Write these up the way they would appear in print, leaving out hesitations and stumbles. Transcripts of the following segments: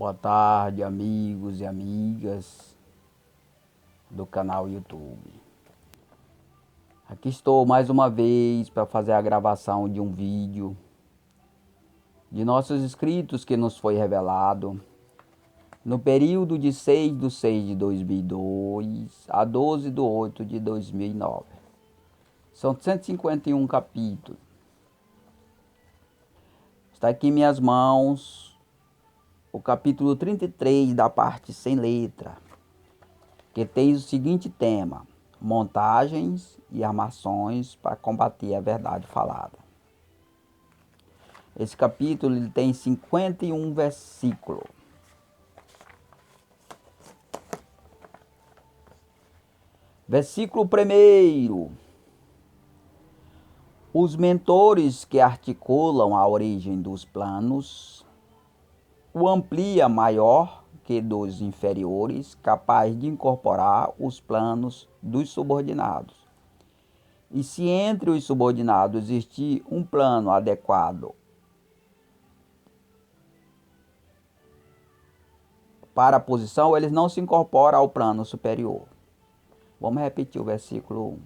Boa tarde, amigos e amigas do canal YouTube. Aqui estou mais uma vez para fazer a gravação de um vídeo de nossos inscritos que nos foi revelado no período de 6/6/2002 a 12/8/2009. São 151 capítulos. Está aqui em minhas mãos o capítulo 33 da parte sem letra, que tem o seguinte tema: montagens e armações para combater a verdade falada. Esse capítulo ele tem 51 versículos. Versículo 1. Os mentores que articulam a origem dos planos o amplia maior que dos inferiores, capaz de incorporar os planos dos subordinados. E se entre os subordinados existir um plano adequado para a posição, eles não se incorporam ao plano superior. Vamos repetir o versículo 1.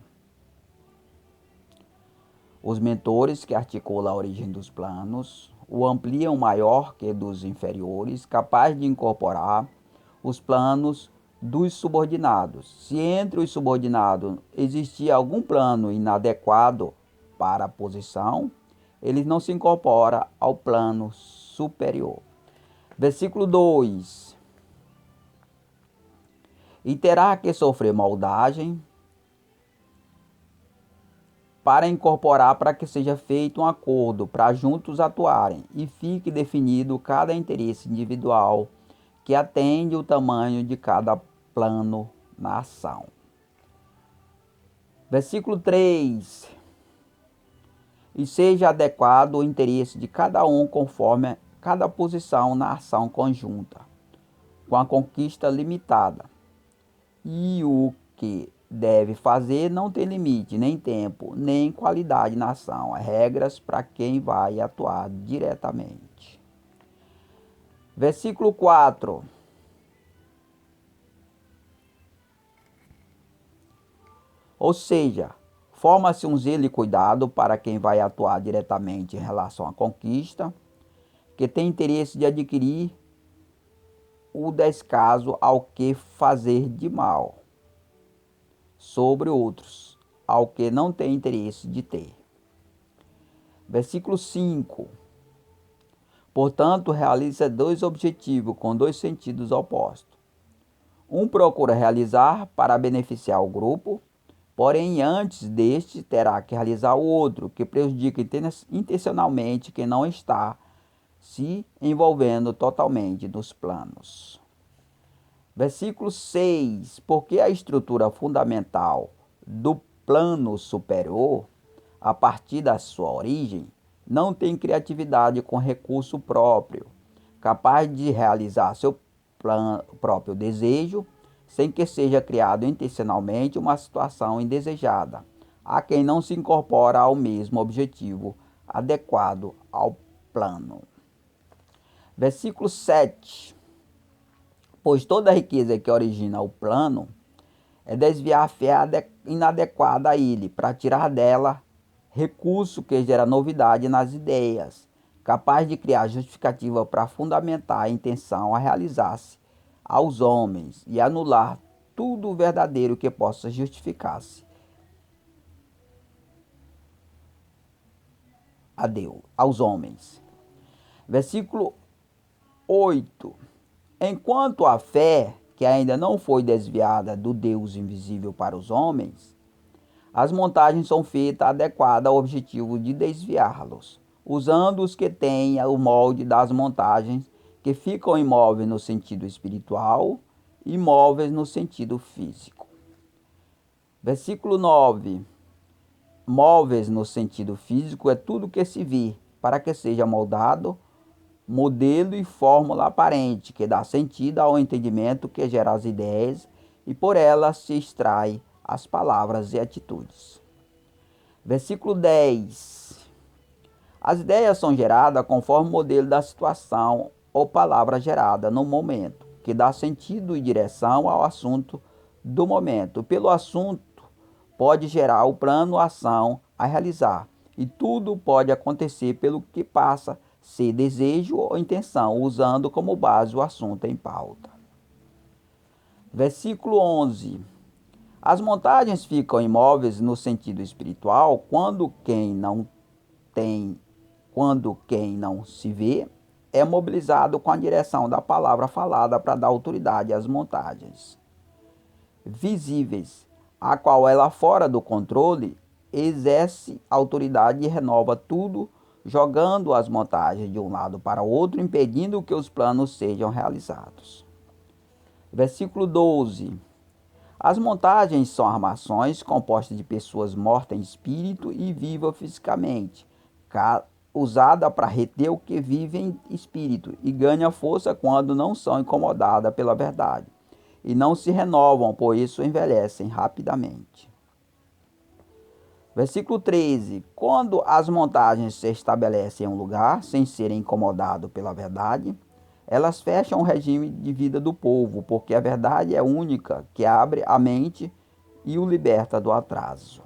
Os mentores que articulam a origem dos planos o ampliam maior que dos inferiores, capaz de incorporar os planos dos subordinados. Se entre os subordinados existir algum plano inadequado para a posição, ele não se incorpora ao plano superior. Versículo 2. E terá que sofrer moldagem para incorporar, para que seja feito um acordo para juntos atuarem e fique definido cada interesse individual que atende o tamanho de cada plano na ação. Versículo 3. E seja adequado o interesse de cada um conforme cada posição na ação conjunta, com a conquista limitada. E o que deve fazer não tem limite, nem tempo, nem qualidade na ação. É regras para quem vai atuar diretamente. Versículo 4. Ou seja, forma-se um zelo e cuidado para quem vai atuar diretamente em relação à conquista, que tem interesse de adquirir o descaso ao que fazer de mal sobre outros, ao que não tem interesse de ter. Versículo 5. Portanto, realiza dois objetivos com dois sentidos opostos. Um procura realizar para beneficiar o grupo, porém antes deste terá que realizar o outro, que prejudica intencionalmente quem não está se envolvendo totalmente nos planos. Versículo 6. Porque a estrutura fundamental do plano superior, a partir da sua origem, não tem criatividade com recurso próprio, capaz de realizar seu próprio desejo, sem que seja criado intencionalmente uma situação indesejada, a quem não se incorpora ao mesmo objetivo adequado ao plano. Versículo 7. Pois toda a riqueza que origina o plano é desviar a fé inadequada a ele, para tirar dela recurso que gera novidade nas ideias, capaz de criar justificativa para fundamentar a intenção a realizar-se aos homens e anular tudo verdadeiro que possa justificar-se a Deus, aos homens. Versículo 8. Enquanto a fé, que ainda não foi desviada do Deus invisível para os homens, as montagens são feitas adequadas ao objetivo de desviá-los, usando os que têm o molde das montagens que ficam imóveis no sentido espiritual e imóveis no sentido físico. Versículo 9. Móveis no sentido físico é tudo que se vê, para que seja moldado, modelo e fórmula aparente, que dá sentido ao entendimento que gera as ideias e por elas se extrai as palavras e atitudes. Versículo 10. As ideias são geradas conforme o modelo da situação ou palavra gerada no momento, que dá sentido e direção ao assunto do momento. Pelo assunto, pode gerar o plano, ação a realizar, e tudo pode acontecer pelo que passa a ser desejo ou intenção, usando como base o assunto em pauta. Versículo 11. As montagens ficam imóveis no sentido espiritual quando quem não se vê é mobilizado com a direção da palavra falada para dar autoridade às montagens visíveis, a qual ela fora do controle exerce autoridade e renova tudo, jogando as montagens de um lado para o outro, impedindo que os planos sejam realizados. Versículo 12. As montagens são armações compostas de pessoas mortas em espírito e vivas fisicamente, usada para reter o que vive em espírito e ganha força quando não são incomodadas pela verdade e não se renovam, por isso envelhecem rapidamente. Versículo 13. Quando as montagens se estabelecem em um lugar sem serem incomodadas pela verdade, elas fecham o regime de vida do povo, porque a verdade é única que abre a mente e o liberta do atraso.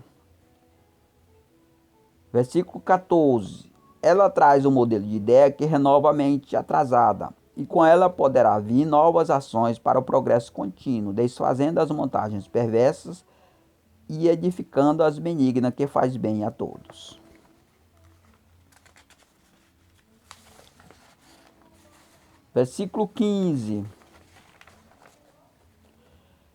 Versículo 14. Ela traz um modelo de ideia que renova a mente atrasada, e com ela poderá vir novas ações para o progresso contínuo, desfazendo as montagens perversas e edificando as benignas que faz bem a todos. Versículo 15.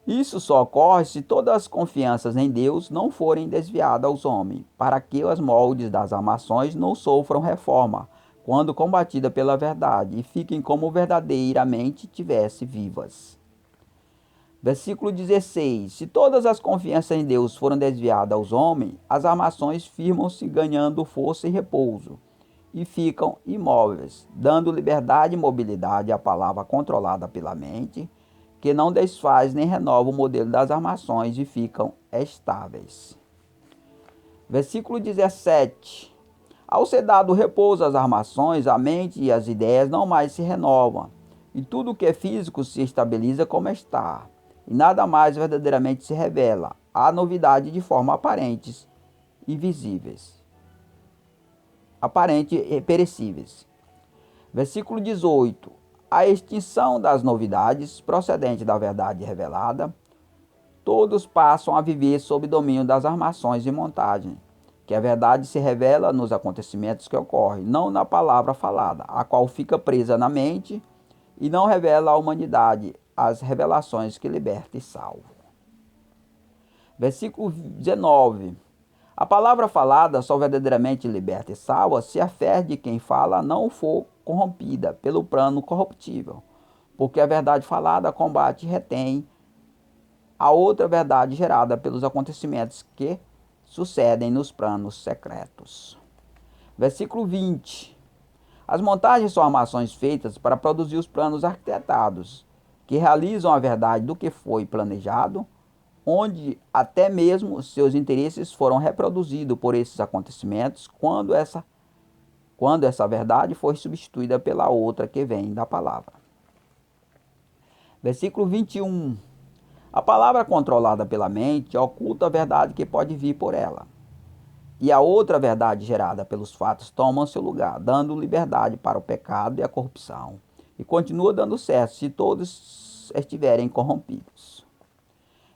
Isso só ocorre se todas as confianças em Deus não forem desviadas aos homens, para que os moldes das armações não sofram reforma, quando combatida pela verdade, e fiquem como verdadeiramente tivesse vivas. Versículo 16. Se todas as confianças em Deus foram desviadas aos homens, as armações firmam-se ganhando força e repouso, e ficam imóveis, dando liberdade e mobilidade à palavra controlada pela mente, que não desfaz nem renova o modelo das armações e ficam estáveis. Versículo 17. Ao ser dado repouso às armações, a mente e as ideias não mais se renovam, e tudo o que é físico se estabiliza como está, e nada mais verdadeiramente se revela. Há novidade de forma aparentes e visíveis. Aparente e perecíveis. Versículo 18. A extinção das novidades procedente da verdade revelada, todos passam a viver sob domínio das armações e montagem, que a verdade se revela nos acontecimentos que ocorrem, não na palavra falada, a qual fica presa na mente e não revela à humanidade as revelações que liberta e salva. Versículo 19. A palavra falada só verdadeiramente liberta e salva se a fé de quem fala não for corrompida pelo plano corruptível, porque a verdade falada combate e retém a outra verdade gerada pelos acontecimentos que sucedem nos planos secretos. Versículo 20. As montagens são armações feitas para produzir os planos arquitetados, que realizam a verdade do que foi planejado, onde até mesmo seus interesses foram reproduzidos por esses acontecimentos quando essa verdade foi substituída pela outra que vem da palavra. Versículo 21. A palavra controlada pela mente oculta a verdade que pode vir por ela, e a outra verdade gerada pelos fatos toma seu lugar, dando liberdade para o pecado e a corrupção, e continua dando certo se todos estiverem corrompidos.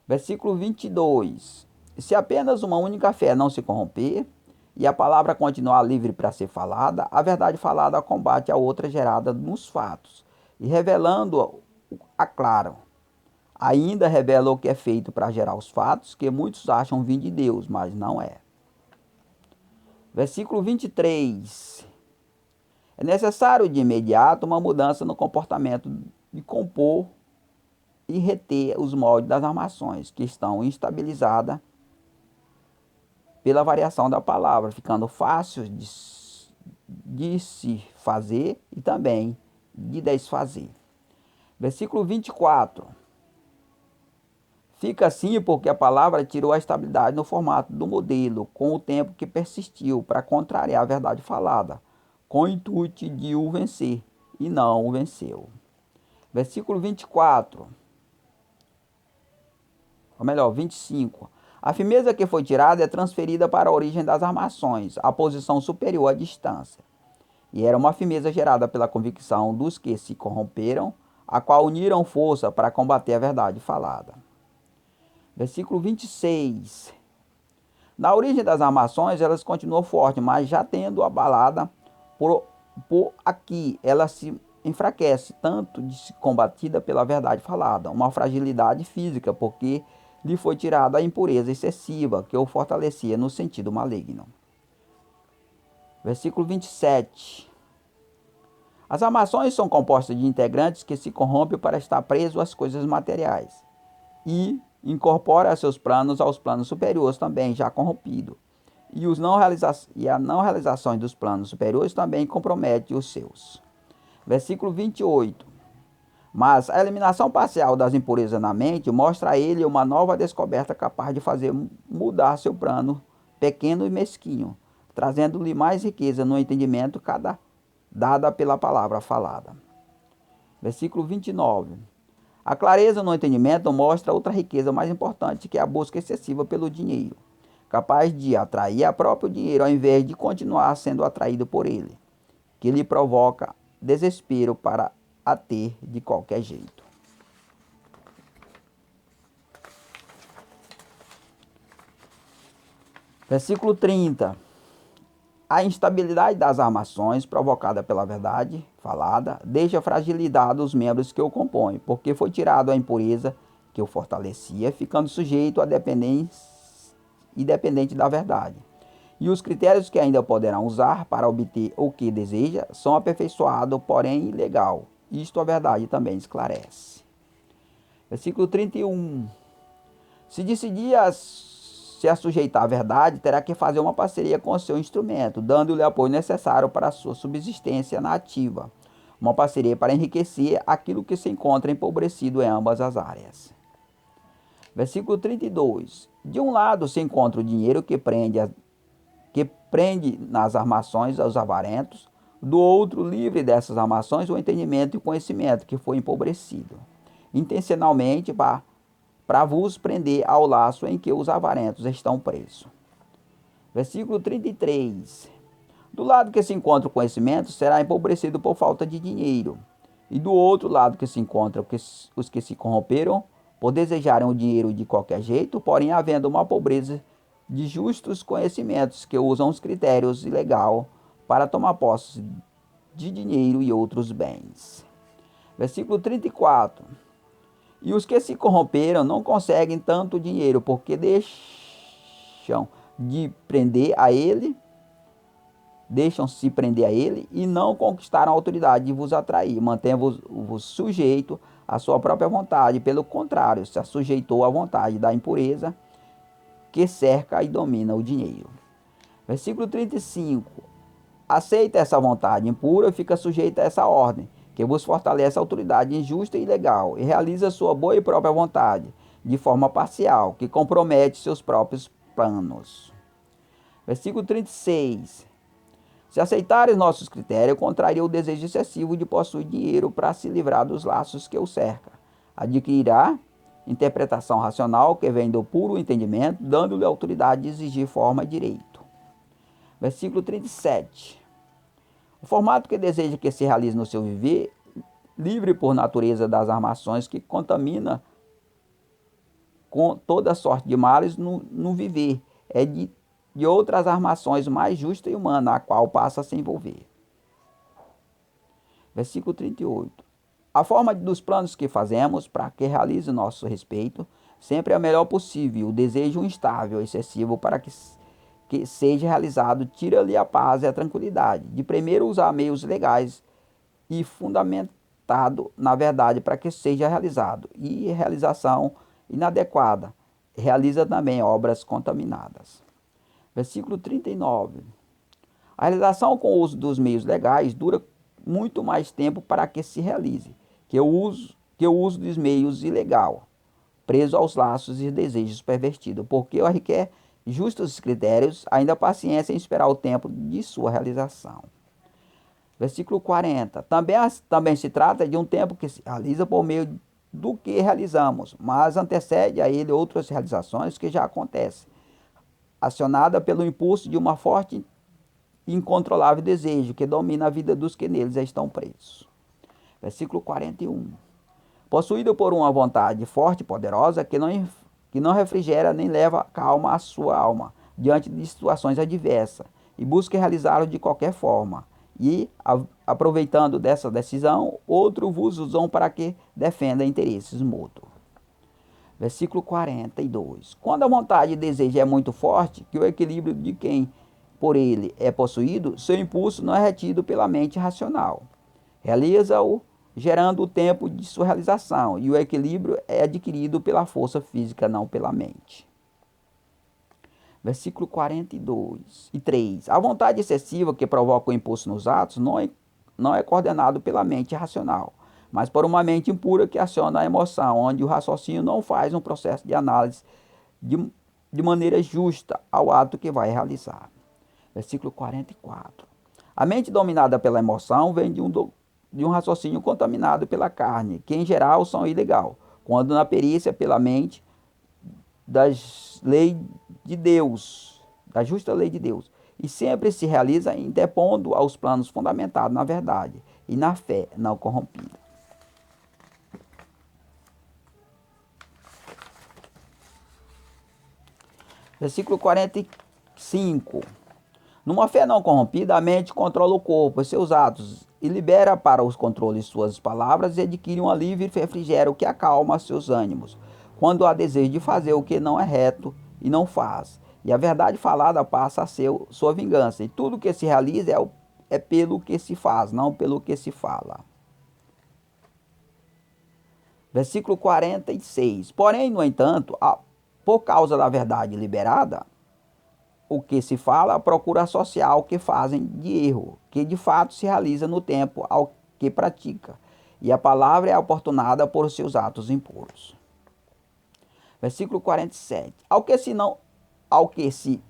Versículo 22. Se apenas uma única fé não se corromper, e a palavra continuar livre para ser falada, a verdade falada combate a outra gerada nos fatos, e revelando a claro. Ainda revela o que é feito para gerar os fatos, que muitos acham vir de Deus, mas não é. Versículo 23. É necessário de imediato uma mudança no comportamento de compor e reter os moldes das armações, que estão instabilizadas pela variação da palavra, ficando fácil de se fazer e também de desfazer. Versículo 24. Fica assim porque a palavra tirou a estabilidade no formato do modelo, com o tempo que persistiu, para contrariar a verdade falada, com o intuito de o vencer, e não o venceu. Versículo 24, ou melhor, 25. A firmeza que foi tirada é transferida para a origem das armações, a posição superior à distância. E era uma firmeza gerada pela convicção dos que se corromperam, a qual uniram força para combater a verdade falada. Versículo 26. Na origem das armações, elas continuam fortes, mas já tendo abalada por aqui, ela se enfraquece, tanto de se combatida pela verdade falada, uma fragilidade física, porque lhe foi tirada a impureza excessiva que o fortalecia no sentido maligno. Versículo 27. As armações são compostas de integrantes que se corrompem para estar presos às coisas materiais e incorpora seus planos aos planos superiores também já corrompido. E a não realização dos planos superiores também compromete os seus. Versículo 28. Mas a eliminação parcial das impurezas na mente mostra a ele uma nova descoberta capaz de fazer mudar seu plano pequeno e mesquinho, trazendo-lhe mais riqueza no entendimento dada pela palavra falada. Versículo 29. A clareza no entendimento mostra outra riqueza mais importante, que é a busca excessiva pelo dinheiro, capaz de atrair a próprio dinheiro ao invés de continuar sendo atraído por ele, que lhe provoca desespero para a ter de qualquer jeito. Versículo 30. A instabilidade das armações provocada pela verdade falada deixa fragilidade os membros que o compõem, porque foi tirado a impureza que o fortalecia, ficando sujeito a dependente da verdade. E os critérios que ainda poderão usar para obter o que deseja são aperfeiçoados, porém ilegal. Isto a verdade também esclarece. Versículo 31. Se decidir se sujeitar à verdade, terá que fazer uma parceria com o seu instrumento, dando-lhe o apoio necessário para a sua subsistência na ativa. Uma parceria para enriquecer aquilo que se encontra empobrecido em ambas as áreas. Versículo 32. De um lado se encontra o dinheiro que prende nas armações aos avarentos, do outro, livre dessas armações, o entendimento e o conhecimento que foi empobrecido, intencionalmente para vos prender ao laço em que os avarentos estão presos. Versículo 33. Do lado que se encontra o conhecimento, será empobrecido por falta de dinheiro, e do outro lado que se encontra os que se corromperam, por desejarem o dinheiro de qualquer jeito, porém havendo uma pobreza de justos conhecimentos que usam os critérios ilegais para tomar posse de dinheiro e outros bens. Versículo 34. E os que se corromperam não conseguem tanto dinheiro, porque deixam-se prender a ele e não conquistaram a autoridade de vos atrair, mantém-vos sujeito à sua própria vontade. Pelo contrário, se sujeitou à vontade da impureza que cerca e domina o dinheiro. Versículo 35. Aceita essa vontade impura e fica sujeito a essa ordem, que vos fortalece a autoridade injusta e ilegal, e realiza sua boa e própria vontade, de forma parcial, que compromete seus próprios planos. Versículo 36. Se aceitares nossos critérios, contraria o desejo excessivo de possuir dinheiro para se livrar dos laços que o cerca. Adquirirá interpretação racional que vem do puro entendimento, dando-lhe autoridade de exigir forma e direito. Versículo 37. O formato que deseja que se realize no seu viver, livre por natureza das armações que contamina com toda sorte de males no viver, é de outras armações mais justas e humanas, a qual passa a se envolver. Versículo 38. A forma dos planos que fazemos para que realize o nosso respeito sempre é a melhor possível. O desejo instável, excessivo, para que seja realizado, tira-lhe a paz e a tranquilidade. De primeiro usar meios legais e fundamentado na verdade para que seja realizado. E realização inadequada realiza também obras contaminadas. Versículo 39. A realização com o uso dos meios legais dura muito mais tempo para que se realize que o uso dos meios ilegal, preso aos laços e desejos pervertidos, porque requer justos critérios, ainda paciência em esperar o tempo de sua realização. Versículo 40. Também se trata de um tempo que se realiza por meio do que realizamos, mas antecede a ele outras realizações que já acontecem, acionada pelo impulso de uma forte e incontrolável desejo que domina a vida dos que neles estão presos. Versículo 41. Possuído por uma vontade forte e poderosa que não refrigera nem leva calma à sua alma diante de situações adversas e busca realizá-lo de qualquer forma. E, aproveitando dessa decisão, outro vos usam para que defenda interesses mútuos. Versículo 42. Quando a vontade e desejo é muito forte, que o equilíbrio de quem por ele é possuído, seu impulso não é retido pela mente racional. Realiza-o gerando o tempo de sua realização, e o equilíbrio é adquirido pela força física, não pela mente. Versículo 42 e 3. A vontade excessiva que provoca o impulso nos atos não é coordenado pela mente racional, mas por uma mente impura que aciona a emoção, onde o raciocínio não faz um processo de análise de maneira justa ao ato que vai realizar. Versículo 44. A mente dominada pela emoção vem de um raciocínio contaminado pela carne, que em geral são ilegal, quando na perícia pela mente das leis de Deus, da justa lei de Deus, e sempre se realiza interpondo aos planos fundamentados na verdade e na fé não corrompida. Versículo 45. Numa fé não corrompida, a mente controla o corpo e seus atos e libera para os controles suas palavras e adquire um alívio e refrigério que acalma seus ânimos, quando há desejo de fazer o que não é reto e não faz. E a verdade falada passa a ser sua vingança. E tudo que se realiza é pelo que se faz, não pelo que se fala. Versículo 46. Porém, no entanto, por causa da verdade liberada, o que se fala procura associar ao que fazem de erro, que de fato se realiza no tempo ao que pratica, e a palavra é oportunada por seus atos impuros. Versículo 47. Ao que se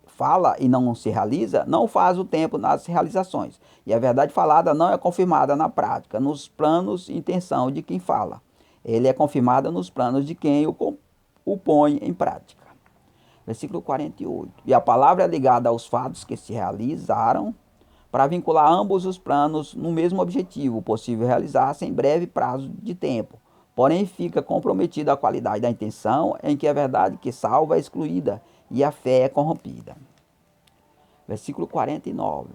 fala e não se realiza, não faz o tempo nas realizações, e a verdade falada não é confirmada na prática, nos planos e intenção de quem fala. Ele é confirmada nos planos de quem o põe em prática. Versículo 48. E a palavra é ligada aos fatos que se realizaram para vincular ambos os planos no mesmo objetivo, possível realizar-se em breve prazo de tempo. Porém, fica comprometida a qualidade da intenção em que a verdade que salva é excluída e a fé é corrompida. Versículo 49.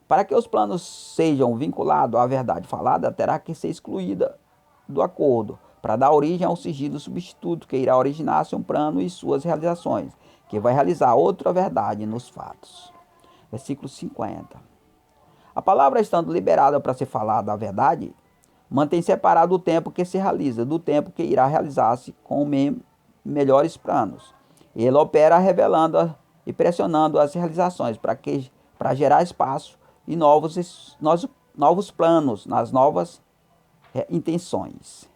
Para que os planos sejam vinculados à verdade falada, terá que ser excluída do acordo, para dar origem ao sigilo substituto que irá originar-se um plano e suas realizações, que vai realizar outra verdade nos fatos. Versículo 50. A palavra estando liberada para ser falada a verdade, mantém separado o tempo que se realiza do tempo que irá realizar-se com melhores planos. Ele opera revelando e pressionando as realizações para gerar espaço e novos planos nas novas intenções.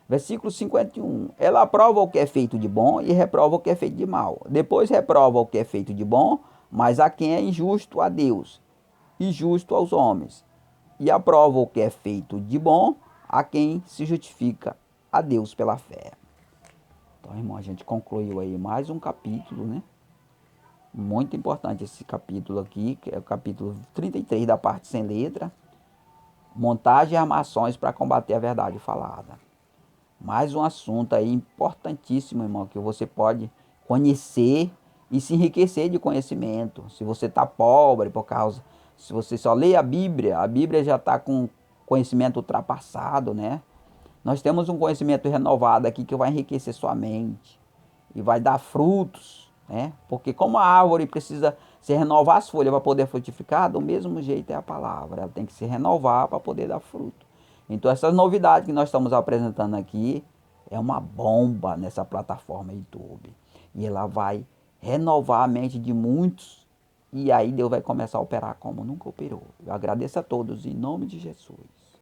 Versículo 51. Ela aprova o que é feito de bom e reprova o que é feito de mal. Depois reprova o que é feito de bom, mas a quem é injusto a Deus e justo aos homens. E aprova o que é feito de bom a quem se justifica a Deus pela fé. Então, irmão, a gente concluiu aí mais um capítulo, né? Muito importante esse capítulo aqui, que é o capítulo 33 da parte sem letra. Montagem e armações para combater a verdade falada. Mais um assunto aí importantíssimo, irmão, que você pode conhecer e se enriquecer de conhecimento. Se você está pobre se você só lê a Bíblia já está com conhecimento ultrapassado, né? Nós temos um conhecimento renovado aqui que vai enriquecer sua mente e vai dar frutos, né? Porque como a árvore precisa se renovar as folhas para poder frutificar, do mesmo jeito é a palavra. Ela tem que se renovar para poder dar fruto. Então essas novidades que nós estamos apresentando aqui é uma bomba nessa plataforma YouTube. E ela vai renovar a mente de muitos e aí Deus vai começar a operar como nunca operou. Eu agradeço a todos em nome de Jesus.